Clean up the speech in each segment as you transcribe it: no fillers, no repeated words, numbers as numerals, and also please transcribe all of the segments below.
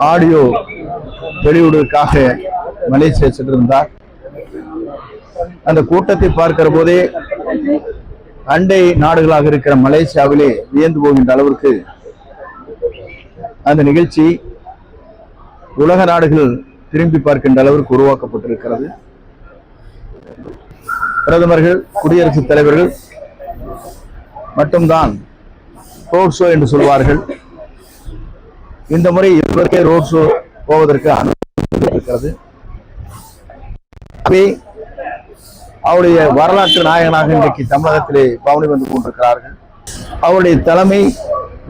Audio வெளியிடுவதற்காக Malaysia சென்றிருந்தார். அந்த கூட்டத்தை பார்க்கிற போதே அண்டை நாடுகளாக இருக்கிற மலேசியாவிலே வியந்து போகின்ற அளவிற்கு அந்த நிகழ்ச்சி உலக நாடுகள் திரும்பி பார்க்கின்ற அளவிற்கு உருவாக்கப்பட்டிருக்கிறது. பிரதமர்கள், குடியரசுத் தலைவர்கள் மட்டும்தான் ரோட் ஷோ என்று சொல்வார்கள். இந்த முறை இவருக்கே ரோட் ஷோ போவதற்கு அனுமதி இருக்கிறது. அவருடைய வரலாற்று நாயகனாக இன்றைக்கு தமிழகத்திலே பவனி வந்து கொண்டிருக்கிறார்கள். அவருடைய தலைமை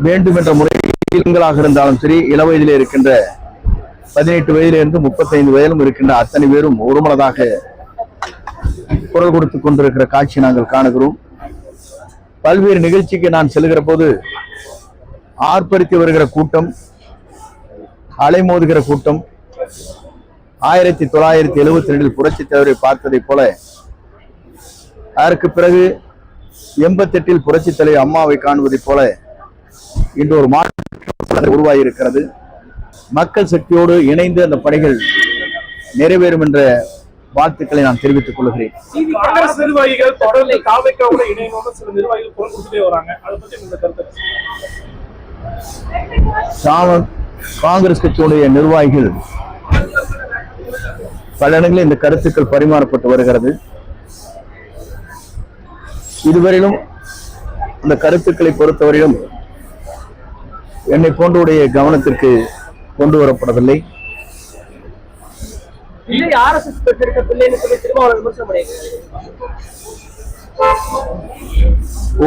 வேண்டும் என்ற முறைகளாக இருந்தாலும் சரி, இளவயதிலே இருக்கின்ற 18 வயதிலிருந்து 35 வயதிலும் இருக்கின்ற அத்தனை பேரும் ஒருமனதாக குரல் கொடுத்துக் கொண்டிருக்கிற காட்சி நாங்கள் காணுகிறோம். பல்வேறு நிகழ்ச்சிக்கு நான் செல்கிற போது ஆர்ப்பரித்து வருகிற கூட்டம், அலைமோதுகிற கூட்டம் 1972 புரட்சித் தலைவரை பார்த்ததை போல, அதற்கு பிறகு 88 புரட்சித் தலைவர் அம்மாவை காணுவதை போல இன்று ஒரு மாற்றம் உருவாகி இருக்கிறது. மக்கள் சக்தியோடு இணைந்து அந்த பணிகள் நிறைவேறும் என்ற வாழ்த்துக்களை நான் தெரிவித்துக் கொள்கிறேன். காங்கிரஸ் நிர்வாகிகள் தொடர்ந்து தாவேக்காவோட இணையணும்னு சில நிர்வாகிகள் குரல் கொடுத்துட்டே வராங்க. அதை பத்தி உங்க கருத்து? காங்கிரஸ் கட்சியுடைய நிர்வாகிகள் பல இடங்களில் இந்த கருத்துக்கள் பரிமாறப்பட்டு வருகிறது. இதுவரையிலும் இந்த கருத்துக்களை பொறுத்தவரையிலும் என்னை போன்றவுடைய கவனத்திற்கு கொண்டு வரப்படவில்லை.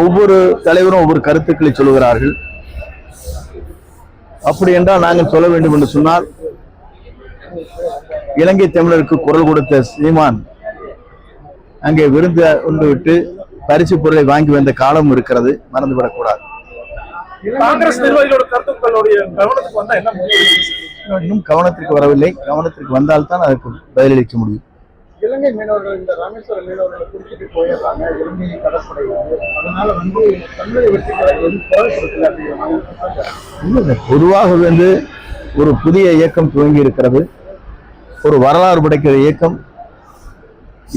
ஒவ்வொரு தலைவரும் ஒவ்வொரு கருத்துக்களை சொல்லுகிறார்கள். அப்படி என்றால் நாங்கள் சொல்ல வேண்டும் என்று சொன்னால், இலங்கை தமிழருக்கு குரல் கொடுத்த சீமான் அங்கே விருந்து உண்டு விட்டு பரிசு பொருளை வாங்கி வந்த காலம் இருக்கிறது, மறந்துவிடக்கூடாது. காங்கிரஸ் நிர்வாகிகளோட கருத்துக்களுடைய கவனத்துக்கு வந்தா என்ன? இன்னும் கவனத்திற்கு வரவில்லை. கவனத்திற்கு வந்தால்தான் அதற்கு பதிலளிக்க முடியும். இலங்கை மீனவர்கள் இந்த ராமேஸ்வரம் மீனவர்களை குறிப்பிட்டு போயிடுறாங்க இலங்கை கடற்படை. அதனால தமிழக வெற்றிகளை பொதுவாக வந்து ஒரு புதிய இயக்கம் துவங்கி இருக்கிறது. ஒரு வரலாறு படைக்கிற இயக்கம்.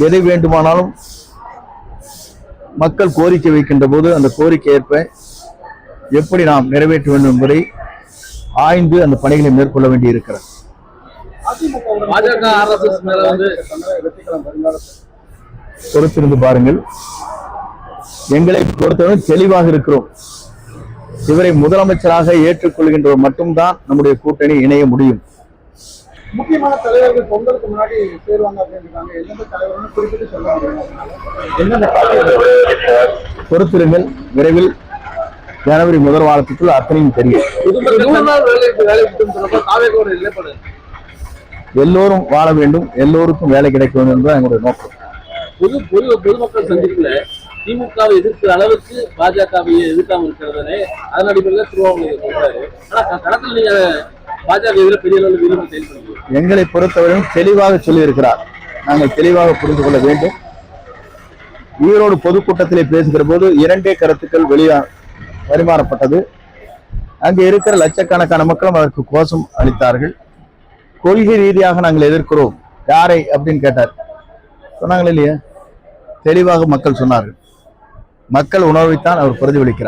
எதை வேண்டுமானாலும் மக்கள் கோரிக்கை வைக்கின்ற போது அந்த கோரிக்கை ஏற்ப எப்படி நாம் நிறைவேற்ற வேண்டும் என்பதை ஆய்ந்து அந்த பணிகளை மேற்கொள்ள வேண்டி இருக்கிறது. பொறுத்திருந்து பாருங்கள். எங்களை பொறுத்தவரை தெளிவாக இருக்கிறோம். இவரை முதலமைச்சராக ஏற்றுக்கொள்கின்றவர் மட்டும்தான் நம்முடைய கூட்டணி இணைய முடியும். முக்கியமான தலைவர்கள் பொங்கலுக்கு முன்னாடி சேருவாங்க அப்படின்றாங்க. எந்தெந்த தலைவர்கள் குறிப்பிட்டு சொல்ல முடியும்? பொறுத்திருங்கள். விரைவில் ஜனவரி முதல் வாரத்துக்குள் அத்தனையும் தெரியும். எல்லோரும் வாழ வேண்டும், எல்லோருக்கும் வேலை கிடைக்க வேண்டும் என்பது எங்களுடைய நோக்கம். பொதுமக்கள் சந்திப்புல திமுகவை எதிர்க்கிற அளவுக்கு பாஜகவை எதிர்க்காம இருக்கிறதே அதன் அடிப்படையில் திருவாரூர் சொல்றாரு. ஆனா களத்தில் நீங்க பாஜக எதிர பெரிய அளவில் விரும்பி செயல்படுறீங்க. எங்களை பொறுத்தவரையும் தெளிவாக சொல்லி இருக்கிறார். நாங்கள் தெளிவாக புரிந்து கொள்ள வேண்டும். ஈரோடு பொதுக்கூட்டத்திலே பேசுகிற போது 2 கருத்துக்கள் பரிமாறப்பட்டது. அங்கே இருக்கிற லட்சக்கணக்கான மக்களும் அதற்கு கோஷம் அளித்தார்கள். கொள்கை ரீதியாக நாங்கள் எதிர்க்கிறோம். யாரை அப்படின்னு கேட்டார். சொன்னாங்களே இல்லையா? தெளிவாக மக்கள் சொன்னார்கள். மக்கள் உணர்வைத்தான் அவர் பிரதிபலிக்கிறார்.